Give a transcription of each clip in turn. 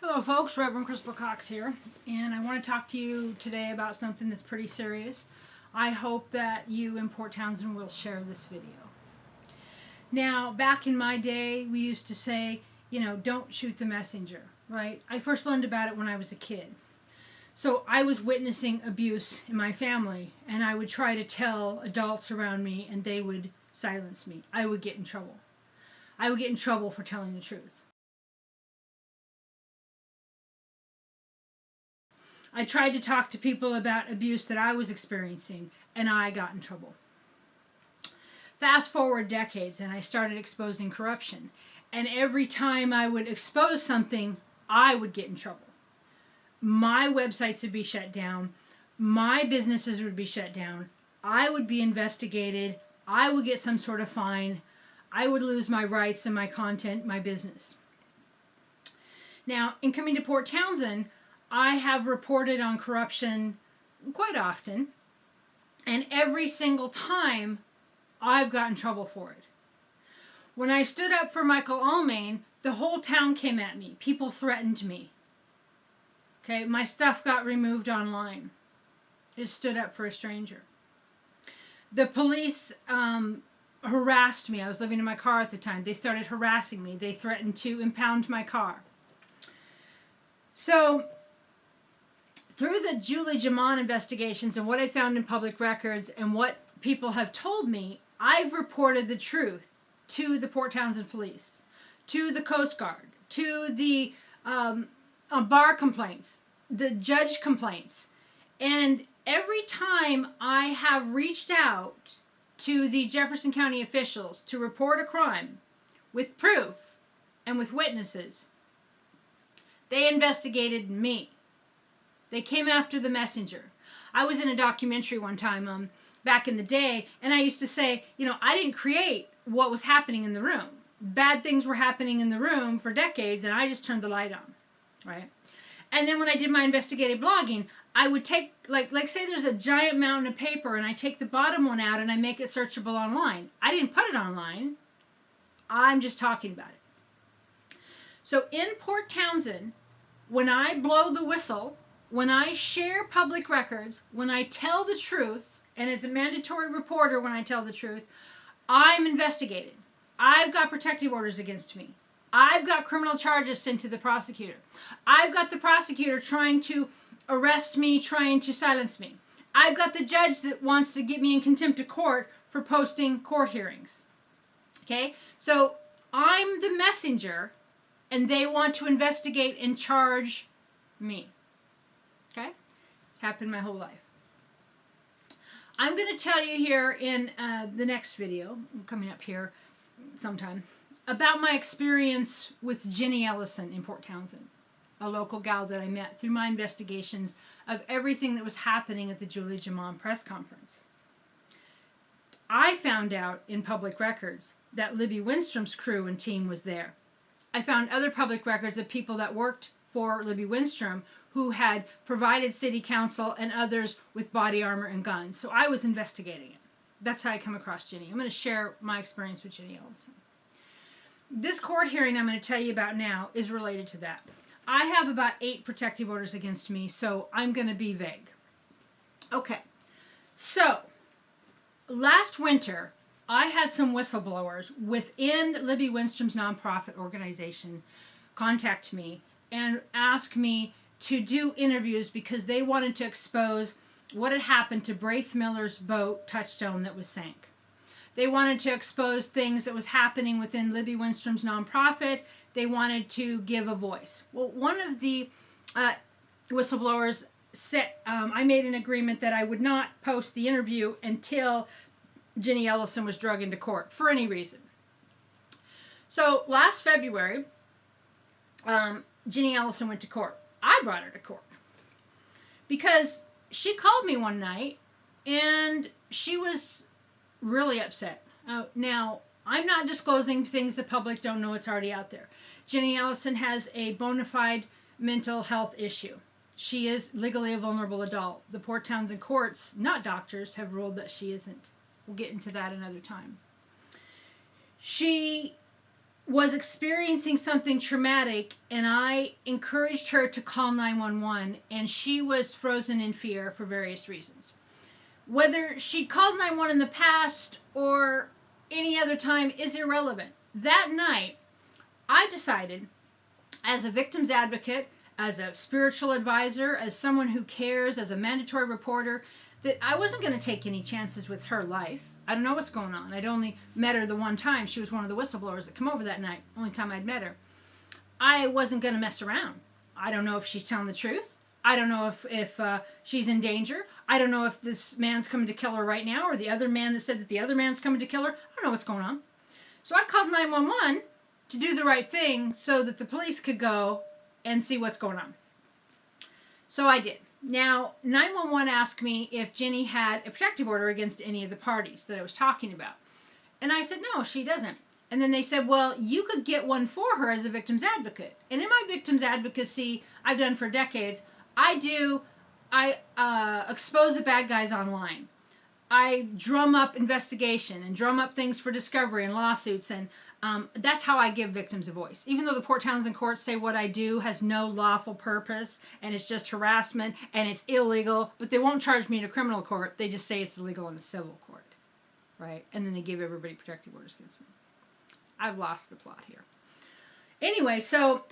Hello folks, Reverend Crystal Cox here, and I want to talk to you today about something that's pretty serious. I hope that you in Port Townsend will share this video. Now, back in my day, we used to say, don't shoot the messenger, right? I first learned about it when I was a kid. So I was witnessing abuse in my family, and I would try to tell adults around me, and they would silence me. I would get in trouble. I would get in trouble for telling the truth. I tried to talk to people about abuse that I was experiencing, and I got in trouble. Fast forward decades, and I started exposing corruption. And every time I would expose something, I would get in trouble. My websites would be shut down. My businesses would be shut down. I would be investigated. I would get some sort of fine. I would lose my rights and my content, my business. Now, in coming to Port Townsend, I have reported on corruption quite often, and every single time I've got in trouble for it. When I stood up for Michael Allmain, the whole town came at me. People threatened me. Okay, my stuff got removed online. It stood up for a stranger. The police harassed me. I was living in my car at the time. They started harassing me. They threatened to impound my car. So, through the Julie Jamon investigations and what I found in public records and what people have told me, I've reported the truth to the Port Townsend Police, to the Coast Guard, to the bar complaints, the judge complaints. And every time I have reached out to the Jefferson County officials to report a crime with proof and with witnesses, they investigated me. They came after the messenger. I was in a documentary one time back in the day, and I used to say, I didn't create what was happening in the room. Bad things were happening in the room for decades, and I just turned the light on, right? And then when I did my investigative blogging, I would take, like say there's a giant mountain of paper, and I take the bottom one out and I make it searchable online. I didn't put it online. I'm just talking about it. So in Port Townsend, when I blow the whistle, when I share public records, when I tell the truth, and as a mandatory reporter when I tell the truth, I'm investigated. I've got protective orders against me. I've got criminal charges sent to the prosecutor. I've got the prosecutor trying to arrest me, trying to silence me. I've got the judge that wants to get me in contempt of court for posting court hearings. Okay? So I'm the messenger, and they want to investigate and charge me. Okay? It's happened my whole life. I'm going to tell you here in the next video, coming up here sometime, about my experience with Jenny Ellison in Port Townsend, a local gal that I met through my investigations of everything that was happening at the Julie Jamon press conference. I found out in public records that Libby Winstrom's crew and team was there. I found other public records of people that worked for Libby Winstrom who had provided city council and others with body armor and guns. So I was investigating it. That's how I come across Jenny. I'm going to share my experience with Jenny Ellison. This court hearing I'm going to tell you about now is related to that. I have about 8 protective orders against me, so I'm going to be vague. Okay, so last winter, I had some whistleblowers within Libby Winstrom's nonprofit organization contact me and ask me to do interviews because they wanted to expose what had happened to Braith Miller's boat Touchstone that was sank. They wanted to expose things that was happening within Libby Winstrom's nonprofit. They wanted to give a voice. Well, one of the whistleblowers said, I made an agreement that I would not post the interview until Jenny Ellison was drug into court for any reason. So last February, Jenny Ellison went to court. I brought her to court because she called me one night and she was really upset. Now, I'm not disclosing things the public don't know. It's already out there. Jenny Ellison has a bona fide mental health issue. She is legally a vulnerable adult. The Port Townsend courts, not doctors, have ruled that she isn't. We'll get into that another time. She was experiencing something traumatic, and I encouraged her to call 911, and she was frozen in fear for various reasons. Whether she called 911 in the past or any other time is irrelevant. That night, I decided, as a victim's advocate, as a spiritual advisor, as someone who cares, as a mandatory reporter, that I wasn't going to take any chances with her life. I don't know what's going on. I'd only met her the one time. She was one of the whistleblowers that come over that night. Only time I'd met her. I wasn't going to mess around. I don't know if she's telling the truth. I don't know if she's in danger. I don't know if this man's coming to kill her right now, or the other man that said that the other man's coming to kill her. I don't know what's going on. So I called 911 to do the right thing so that the police could go and see what's going on. So I did. Now, 911 asked me if Jenny had a protective order against any of the parties that I was talking about. And I said, no, she doesn't. And then they said, well, you could get one for her as a victim's advocate. And in my victim's advocacy I've done for decades, I expose the bad guys online. I drum up investigation and drum up things for discovery and lawsuits, and that's how I give victims a voice. Even though the Port Townsend courts say what I do has no lawful purpose and it's just harassment and it's illegal, but they won't charge me in a criminal court. They just say it's illegal in a civil court, right? And then they give everybody protective orders against me. I've lost the plot here. Anyway, so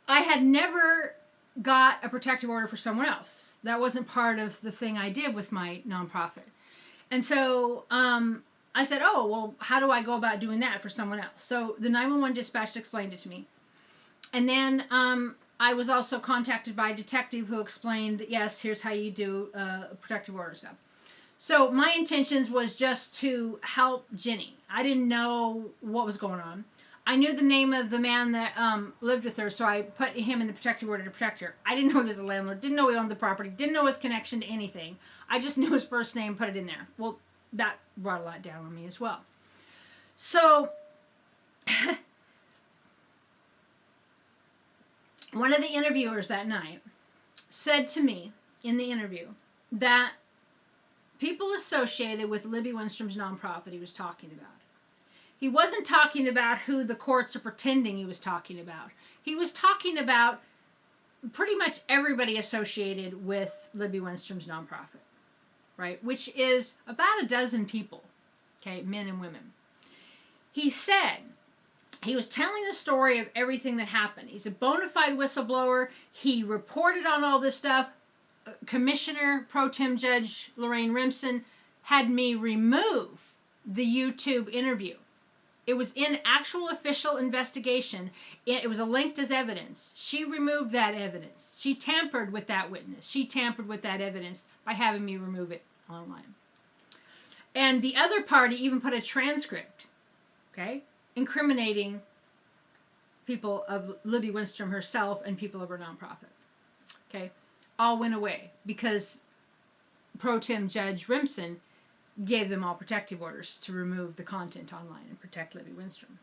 I had never got a protective order for someone else. That wasn't part of the thing I did with my nonprofit. And so I said, oh, well, how do I go about doing that for someone else? So the 911 dispatch explained it to me. And then I was also contacted by a detective who explained that, yes, here's how you do protective order stuff. So my intentions was just to help Jenny. I didn't know what was going on. I knew the name of the man that lived with her, so I put him in the protective order to protect her. I didn't know he was a landlord, didn't know he owned the property, didn't know his connection to anything. I just knew his first name, put it in there. Well, that brought a lot down on me as well. So, one of the interviewers that night said to me in the interview that people associated with Libby Winstrom's nonprofit he was talking about. He wasn't talking about who the courts are pretending he was talking about. He was talking about pretty much everybody associated with Libby Winstrom's nonprofit, right? Which is about a dozen people, okay, men and women. He said, he was telling the story of everything that happened. He's a bona fide whistleblower. He reported on all this stuff. Commissioner Pro Tem Judge Lorraine Remsen had me remove the YouTube interview. It was in actual official investigation. It was linked as evidence. She removed that evidence. She tampered with that witness. She tampered with that evidence by having me remove it online. And the other party even put a transcript, okay, incriminating people of Libby Winstrom herself and people of her nonprofit. Okay, all went away because Pro Tem Judge Remsen gave them all protective orders to remove the content online and protect Libby Winstrom.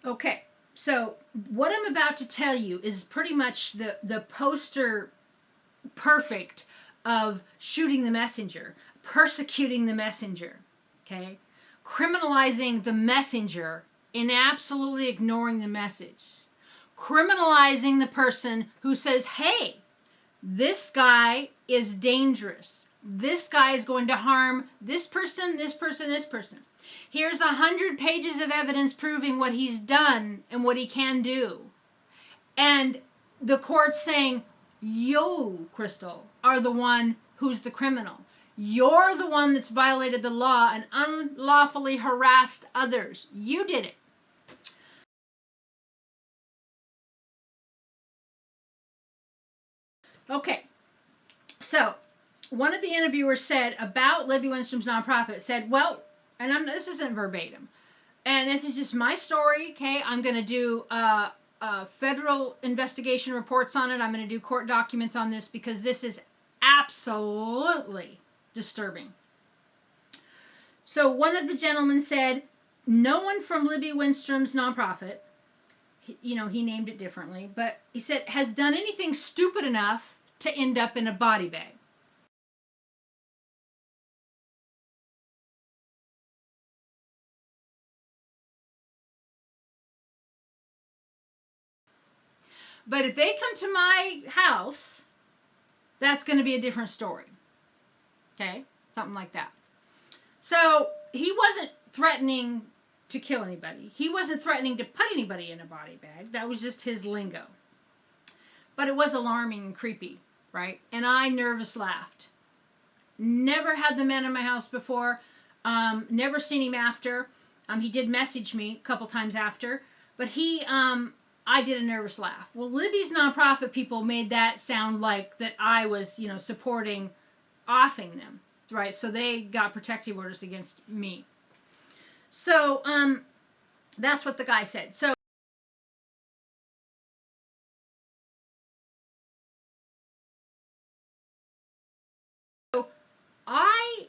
Okay, so what I'm about to tell you is pretty much the poster perfect of shooting the messenger, persecuting the messenger, okay? Criminalizing the messenger and absolutely ignoring the message. Criminalizing the person who says, hey, this guy is dangerous. This guy is going to harm this person, this person, this person. Here's 100 pages of evidence proving what he's done and what he can do. And the court's saying, you, Crystal, are the one who's the criminal. You're the one that's violated the law and unlawfully harassed others. You did it. Okay, so one of the interviewers said about Libby Winstrom's nonprofit, said, well, and this isn't verbatim, and this is just my story, okay? I'm going to do federal investigation reports on it. I'm going to do court documents on this because this is absolutely disturbing. So one of the gentlemen said, no one from Libby Winstrom's nonprofit, he named it differently, but he said, has done anything stupid enough to end up in a body bag. But if they come to my house, that's going to be a different story. Okay? Something like that. So he wasn't threatening to kill anybody. He wasn't threatening to put anybody in a body bag. That was just his lingo. But it was alarming and creepy, right? And I nervous laughed. Never had the man in my house before. Never seen him after. He did message me a couple times after. But I did a nervous laugh. Well, Libby's nonprofit people made that sound like that I was, supporting offing them, right? So they got protective orders against me. So that's what the guy said. So I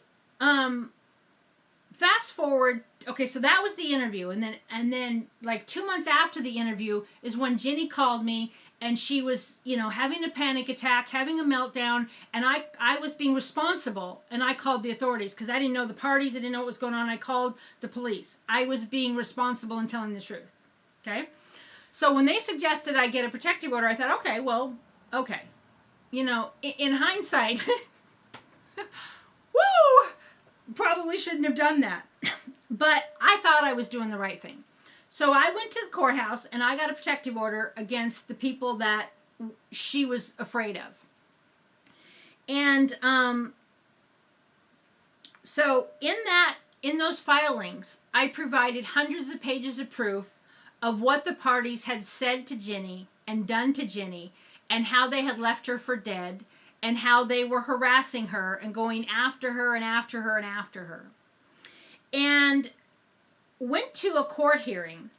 fast forward. Okay, so that was the interview, and then like 2 months after the interview is when Ginny called me, and she was having a panic attack, having a meltdown, and I was being responsible, and I called the authorities because I didn't know the parties, I didn't know what was going on. I called the police. I was being responsible and telling the truth. Okay, so when they suggested I get a protective order, I thought, okay, well, okay, in hindsight, woo, probably shouldn't have done that. But I thought I was doing the right thing. So I went to the courthouse and I got a protective order against the people that she was afraid of. And so in those filings, I provided hundreds of pages of proof of what the parties had said to Ginny and done to Ginny, and how they had left her for dead, and how they were harassing her and going after her and after her and after her. And went to a court hearing.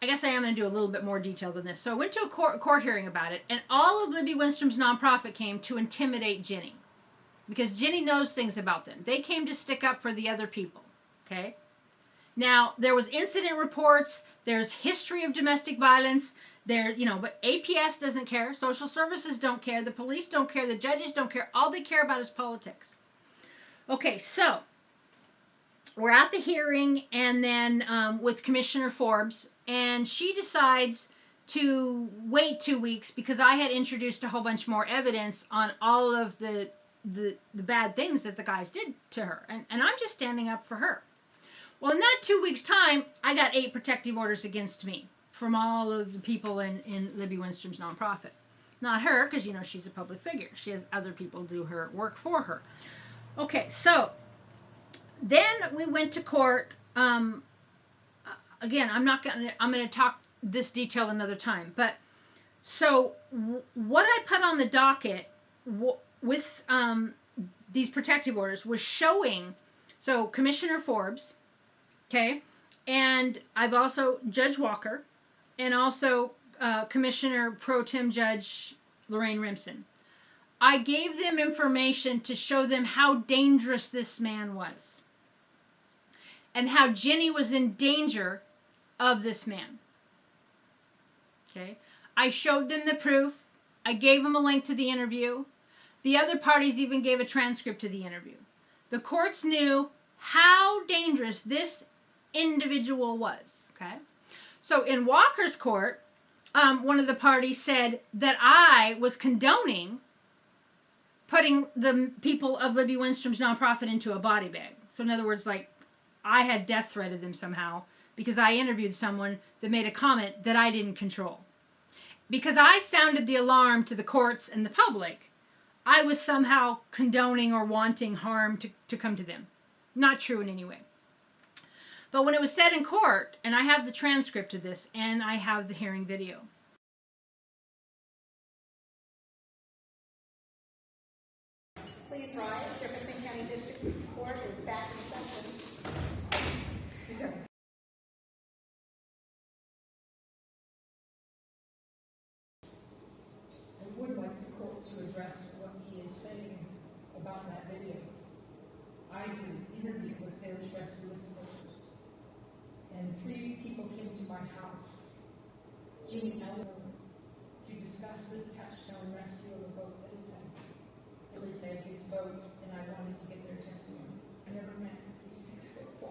I guess I am going to do a little bit more detail than this. So I went to a court hearing about it, and all of Libby Winstrom's nonprofit came to intimidate Ginny, because Ginny knows things about them. They came to stick up for the other people, okay? Now, there was incident reports, there's history of domestic violence, but APS doesn't care, social services don't care, the police don't care, the judges don't care, all they care about is politics. Okay, so we're at the hearing, and then with Commissioner Forbes, and she decides to wait 2 weeks because I had introduced a whole bunch more evidence on all of the bad things that the guys did to her, and I'm just standing up for her. Well, in that 2 weeks' time, I got 8 protective orders against me from all of the people in Libby Winstrom's nonprofit. Not her, because, she's a public figure. She has other people do her work for her. Okay, so then we went to court. Again, I'm going to talk this detail another time. But so what I put on the docket with these protective orders was showing, so Commissioner Forbes, okay, and I've also Judge Walker, and also Commissioner Pro Tem Judge Lorraine Rimson. I gave them information to show them how dangerous this man was, and how Ginny was in danger of this man. Okay, I showed them the proof. I gave them a link to the interview. The other parties even gave a transcript to the interview. The courts knew how dangerous this individual was. Okay, so in Walker's court, one of the parties said that I was condoning putting the people of Libby Winstrom's nonprofit into a body bag. So in other words, like, I had death threatened them somehow because I interviewed someone that made a comment that I didn't control. Because I sounded the alarm to the courts and the public, I was somehow condoning or wanting harm to come to them. Not true in any way. But when it was said in court, and I have the transcript of this, and I have the hearing video. Please rise. Jefferson County District Court is back in session. I would like the court to address what he is saying about that video. I did an interview with Sailors Rescue Whistleblowers, and 3 people came to my house. Jimmy Ellen, to discuss the touchstone rescue of a boat that was in. Billy said his boat, and I wanted to get their testimony. I never met him. He's 6'4".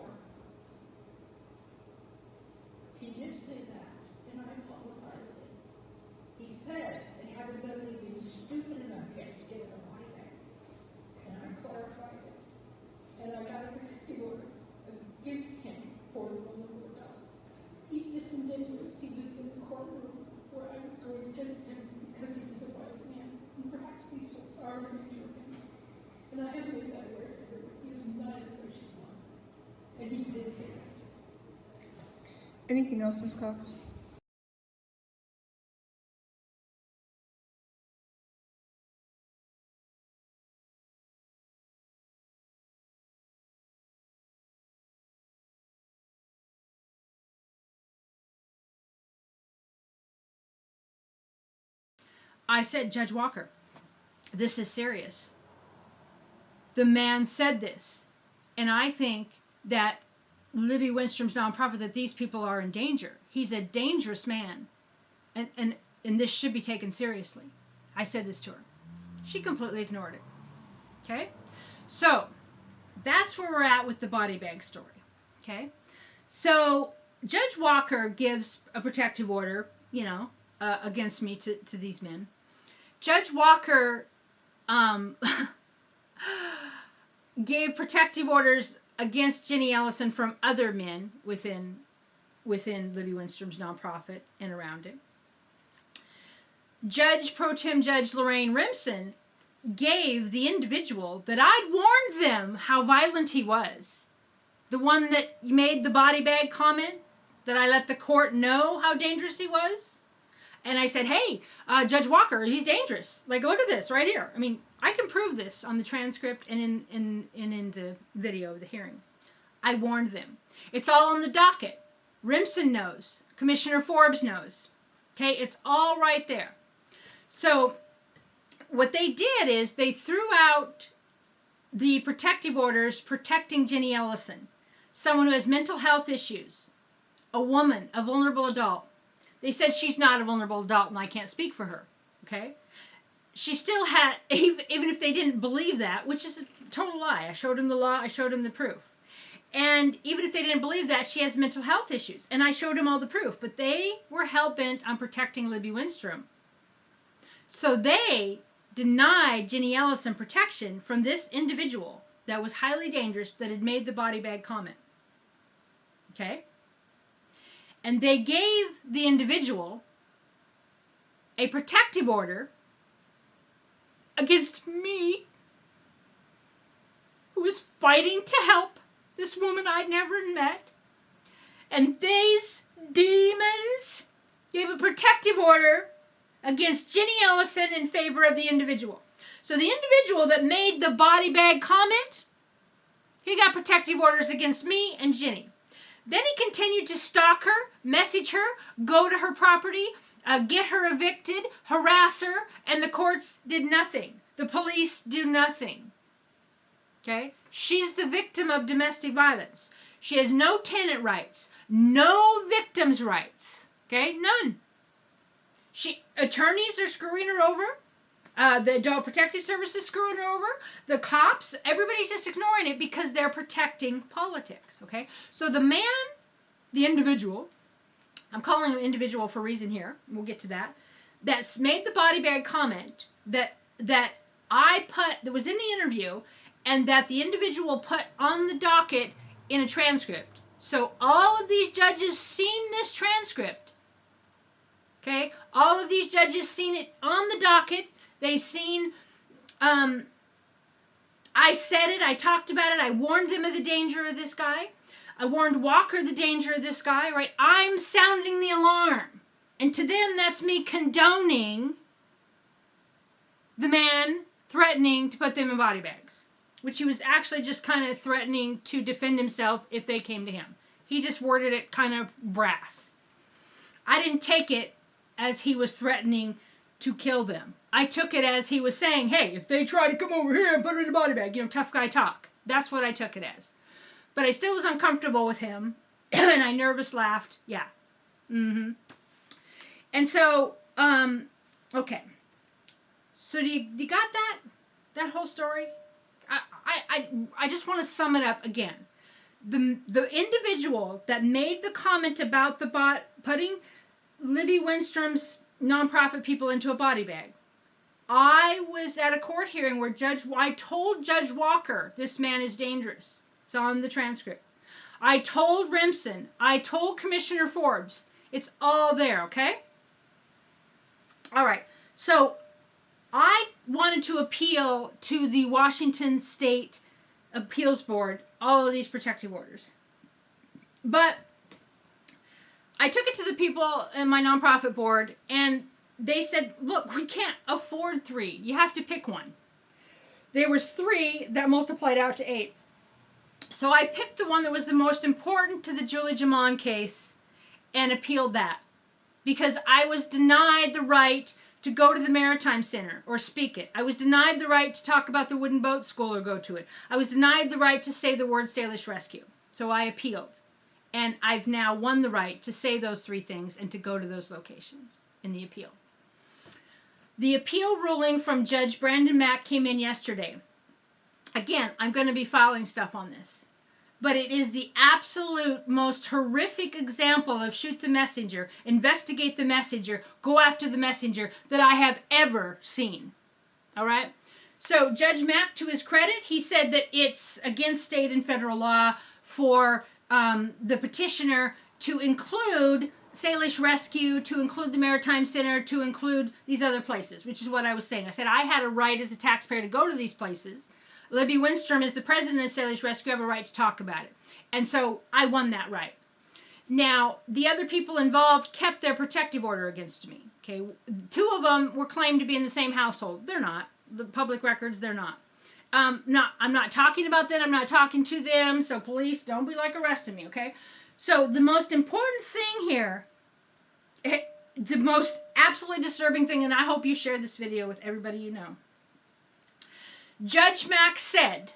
He did say that, and I apologized. Anything else, Ms. Cox? I said, Judge Walker, this is serious. The man said this. And I think that Libby Winstrom's nonprofit, that these people are in danger. He's a dangerous man. And this should be taken seriously. I said this to her. She completely ignored it. Okay? So, that's where we're at with the body bag story. Okay? So, Judge Walker gives a protective order, against me to these men. Judge Walker gave protective orders against Jenny Ellison from other men within Libby Winstrom's nonprofit and around it. Pro Tem Judge Lorraine Remsen gave the individual that I'd warned them how violent he was, the one that made the body bag comment, that I let the court know how dangerous he was. And I said, hey, Judge Walker, he's dangerous. Like, look at this right here. I mean, I can prove this on the transcript and in the video of the hearing. I warned them. It's all on the docket. Remsen knows. Commissioner Forbes knows. Okay, it's all right there. So what they did is they threw out the protective orders protecting Jenny Ellison, someone who has mental health issues, a woman, a vulnerable adult. They said she's not a vulnerable adult and I can't speak for her, okay? She still had, even if they didn't believe that, which is a total lie. I showed them the law, I showed them the proof. And even if they didn't believe that, she has mental health issues. And I showed them all the proof. But they were hell-bent on protecting Libby Winstrom. So they denied Jenny Ellison protection from this individual that was highly dangerous that had made the body bag comment. Okay? And they gave the individual a protective order against me, who was fighting to help this woman I'd never met. And these demons gave a protective order against Jenny Ellison in favor of the individual. So the individual that made the body bag comment, he got protective orders against me and Jenny. Then he continued to stalk her, message her, go to her property, get her evicted, harass her, and the courts did nothing. The police do nothing. Okay? She's the victim of domestic violence. She has no tenant rights, no victim's rights. Okay? None. Attorneys are screwing her over. The Adult Protective Service is screwing her over. The cops, everybody's just ignoring it because they're protecting politics. Okay? So the man, the individual, I'm calling him individual for a reason here, we'll get to that, that's made the body bag comment that I put, that was in the interview, and that the individual put on the docket in a transcript. So all of these judges seen this transcript. Okay? All of these judges seen it on the docket. They seen, I said it, I talked about it, I warned them of the danger of this guy. I warned Walker the danger of this guy, right? I'm sounding the alarm. And to them, that's me condoning the man threatening to put them in body bags, which he was actually just kind of threatening to defend himself if they came to him. He just worded it kind of brass. I didn't take it as he was threatening to kill them. I took it as he was saying, hey, if they try to come over here and put her in a body bag, tough guy talk. That's what I took it as. But I still was uncomfortable with him, and I nervous laughed. Yeah. Mm-hmm. And so, okay. So do you got that whole story? I just want to sum it up again. The individual that made the comment about putting Libby Winstrom's nonprofit people into a body bag. I was at a court hearing where I told Judge Walker, this man is dangerous. It's on the transcript. I told Remsen. I told Commissioner Forbes. It's all there, okay? All right. So I wanted to appeal to the Washington State Appeals Board all of these protective orders. But I took it to the people in my nonprofit board, and they said, look, we can't afford 3. You have to pick one. There was 3 that multiplied out to 8. So I picked the one that was the most important to the Julie Jamon case and appealed that. Because I was denied the right to go to the Maritime Center or speak it. I was denied the right to talk about the wooden boat school or go to it. I was denied the right to say the word Salish Rescue. So I appealed. And I've now won the right to say those 3 things and to go to those locations in the appeal. The appeal ruling from Judge Brandon Mack came in yesterday. Again, I'm going to be filing stuff on this. But it is the absolute most horrific example of shoot the messenger, investigate the messenger, go after the messenger that I have ever seen. All right? So Judge Mack, to his credit, he said that it's against state and federal law for the petitioner to include Salish Rescue, to include the Maritime Center, to include these other places, which is what I was saying. I said I had a right as a taxpayer to go to these places. Libby Winstrom, as the president of Salish Rescue, have a right to talk about it. And so I won that right. Now, the other people involved kept their protective order against me. Okay, 2 of them were claimed to be in the same household. They're not. The public records, they're not. I'm not talking about them. I'm not talking to them. So police, don't be like arresting me, okay? So the most important thing here, the most absolutely disturbing thing, and I hope you share this video with everybody you know. Judge Mack said,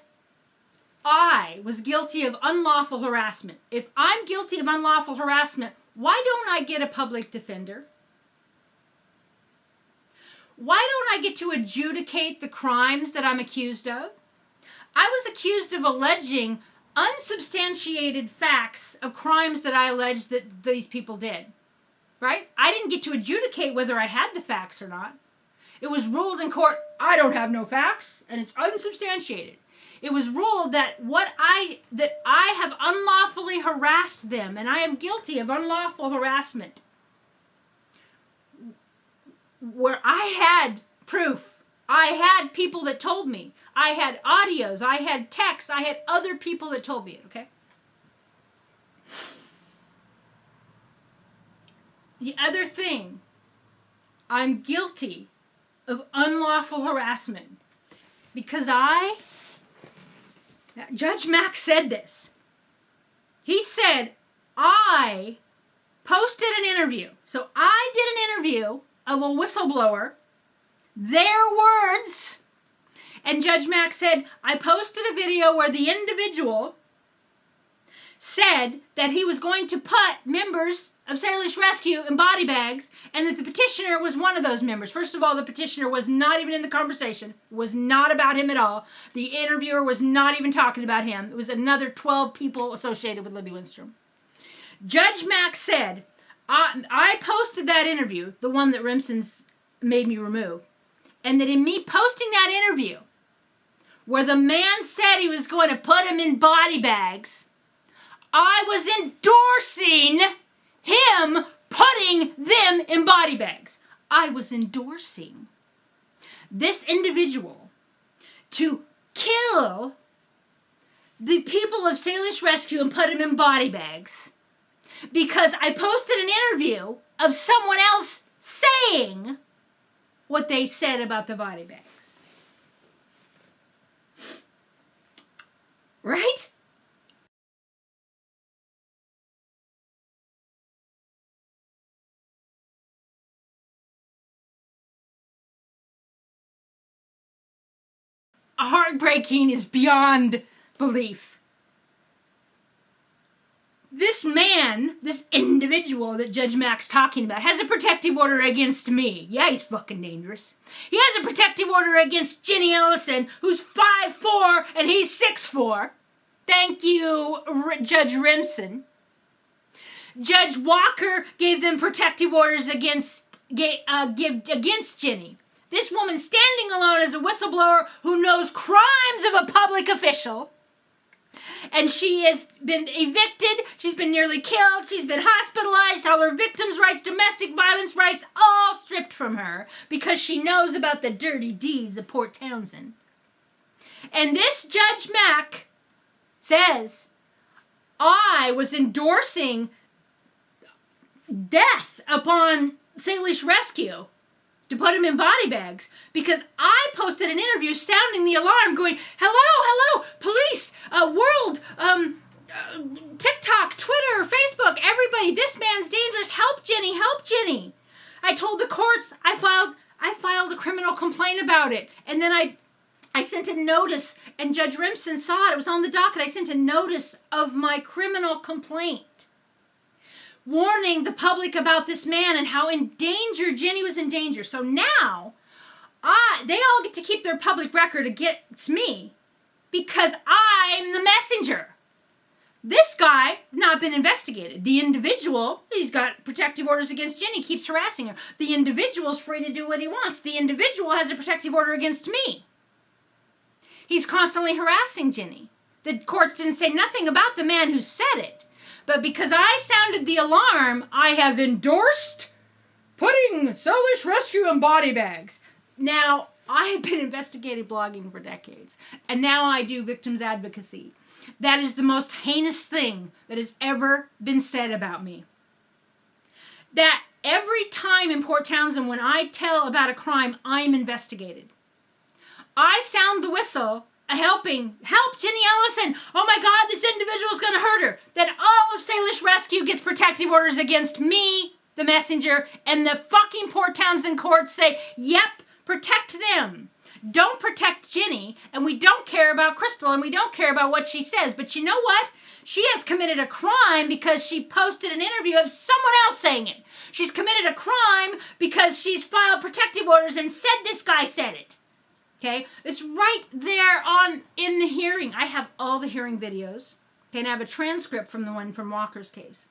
I was guilty of unlawful harassment. If I'm guilty of unlawful harassment, why don't I get a public defender? Why don't I get to adjudicate the crimes that I'm accused of? I was accused of alleging unsubstantiated facts of crimes that I alleged that these people did. Right? I didn't get to adjudicate whether I had the facts or not. It was ruled in court, I don't have no facts, and it's unsubstantiated. It was ruled that I have unlawfully harassed them, and I am guilty of unlawful harassment. Where I had proof, I had people that told me, I had audios, I had texts, I had other people that told me it, okay? The other thing, I'm guilty of unlawful harassment because Judge Mack said this. He said, I posted an interview. So I did an interview of a whistleblower, their words, and Judge Mack said, I posted a video where the individual said that he was going to put members of Salish Rescue in body bags, and that the petitioner was one of those members. First of all, the petitioner was not even in the conversation, was not about him at all. The interviewer was not even talking about him. It was another 12 people associated with Libby Winstrom. Judge Mack said, I posted that interview, the one that Remsen's made me remove, and that in me posting that interview, where the man said he was going to put him in body bags, I was endorsing him putting them in body bags. I was endorsing this individual to kill the people of Salish Rescue and put them in body bags because I posted an interview of someone else saying what they said about the body bags. Right? Heartbreaking is beyond belief. This man, this individual that Judge Mack's talking about, has a protective order against me. Yeah, he's fucking dangerous. He has a protective order against Jenny Ellison, who's 5'4", and he's 6'4". Thank you, Judge Remsen. Judge Walker gave them protective orders against Jenny. This woman standing alone as a whistleblower who knows crimes of a public official. And she has been evicted. She's been nearly killed. She's been hospitalized. All her victims' rights, domestic violence rights, all stripped from her because she knows about the dirty deeds of Port Townsend. And this Judge Mack says, I was endorsing death upon Salish Rescue to put him in body bags because I posted an interview sounding the alarm going, hello, police, world, TikTok, Twitter, Facebook, everybody, this man's dangerous, help Jenny. I told the courts I filed a criminal complaint about it, and then I sent a notice, and Judge Rimson saw it was on the docket. I sent a notice of my criminal complaint, warning the public about this man and how in danger Jenny was in danger. So now, they all get to keep their public record against me because I'm the messenger. This guy not been investigated. The individual, he's got protective orders against Jenny, keeps harassing her. The individual's free to do what he wants. The individual has a protective order against me. He's constantly harassing Jenny. The courts didn't say nothing about the man who said it. But because I sounded the alarm, I have endorsed putting Salish Rescue in body bags. Now, I have been investigative blogging for decades, and now I do victims advocacy. That is the most heinous thing that has ever been said about me. That every time in Port Townsend when I tell about a crime, I'm investigated. I sound the whistle, help Jenny Ellison. Oh my God, this individual's going to hurt her. Then all of Salish Rescue gets protective orders against me, the messenger, and the fucking Port Townsend courts say, yep, protect them. Don't protect Jenny, and we don't care about Crystal, and we don't care about what she says. But you know what? She has committed a crime because she posted an interview of someone else saying it. She's committed a crime because she's filed protective orders and said this guy said it. Okay? It's right there in the hearing. I have all the hearing videos. Okay, and I have a transcript from the one from Walker's case.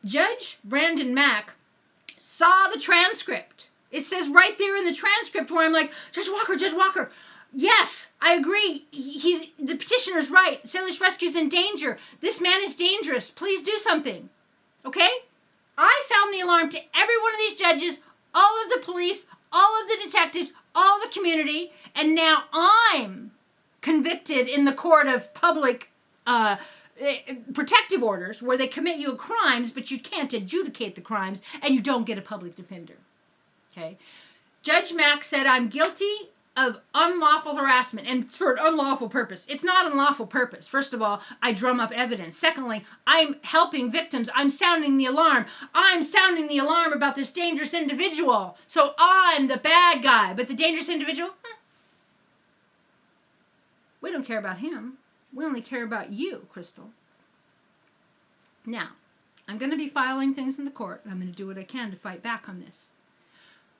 Judge Brandon Mack saw the transcript. It says right there in the transcript where I'm like, Judge Walker, yes, I agree. The petitioner's right. Salish Rescue's in danger. This man is dangerous. Please do something. Okay? I sound the alarm to every one of these judges, all of the police, all of the detectives, all the community, and now I'm convicted in the court of public protective orders where they commit you crimes, but you can't adjudicate the crimes, and you don't get a public defender. Okay. Judge Mack said I'm guilty of unlawful harassment, and for an unlawful purpose. It's not an unlawful purpose. First of all, I drum up evidence. Secondly, I'm helping victims. I'm sounding the alarm. I'm sounding the alarm about this dangerous individual. So I'm the bad guy, but the dangerous individual, we don't care about him. We only care about you, Crystal. Now, I'm going to be filing things in the court, and I'm going to do what I can to fight back on this.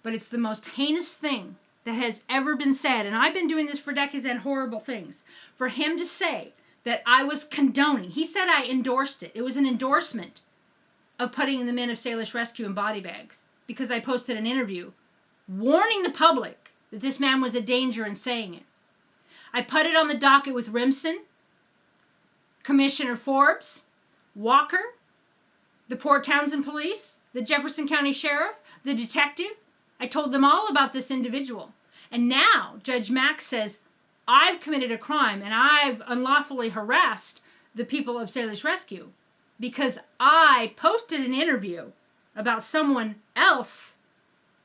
But it's the most heinous thing that has ever been said, and I've been doing this for decades and horrible things. For him to say that I was condoning, he said I endorsed it. It was an endorsement of putting the men of Salish Rescue in body bags because I posted an interview warning the public that this man was a danger and saying it. I put it on the docket with Rimson, Commissioner Forbes, Walker, the Port Townsend Police, the Jefferson County Sheriff, the detective. I told them all about this individual. And now Judge Mack says, I've committed a crime and I've unlawfully harassed the people of Salish Rescue because I posted an interview about someone else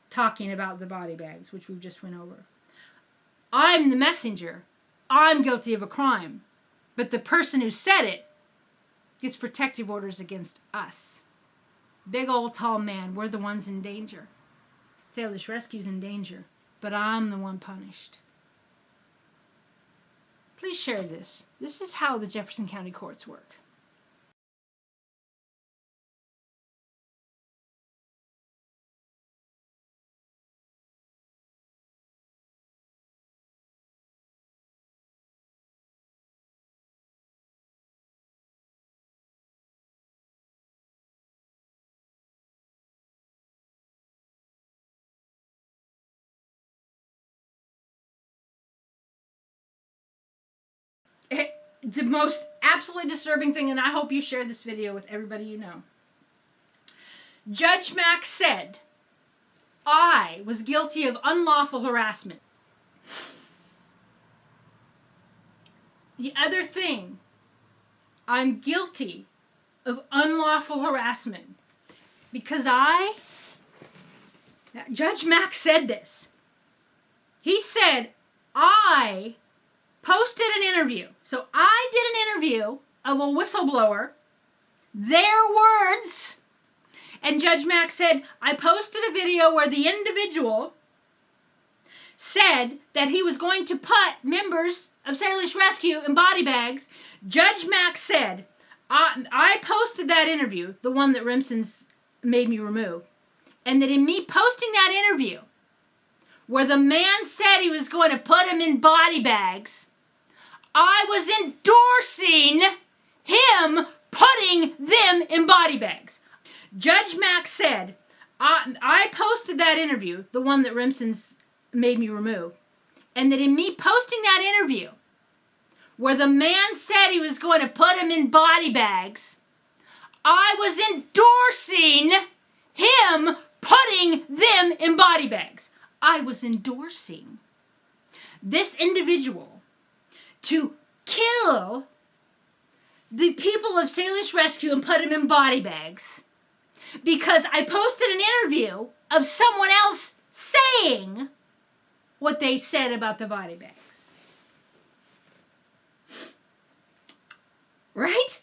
talking about the body bags, which we just went over. I'm the messenger. I'm guilty of a crime. But the person who said it gets protective orders against us. Big old tall man, we're the ones in danger. Salish Rescue's in danger, but I'm the one punished. Please share this. This is how the Jefferson County courts work. The most absolutely disturbing thing, and I hope you share this video with everybody you know. Judge Mack said, I was guilty of unlawful harassment. The other thing, I'm guilty of unlawful harassment Because Judge Mack said this. He said, I posted an interview. So I did an interview of a whistleblower, their words, and Judge Mack said, I posted a video where the individual said that he was going to put members of Salish Rescue in body bags. Judge Mack said, I posted that interview, the one that Remsen's made me remove, and that in me posting that interview, where the man said he was going to put him in body bags, I was endorsing him putting them in body bags. Judge Mack said, I posted that interview, the one that Remsen's made me remove, and that in me posting that interview, where the man said he was going to put him in body bags, I was endorsing him putting them in body bags. I was endorsing this individual to kill the people of Salish Rescue and put them in body bags because I posted an interview of someone else saying what they said about the body bags. Right?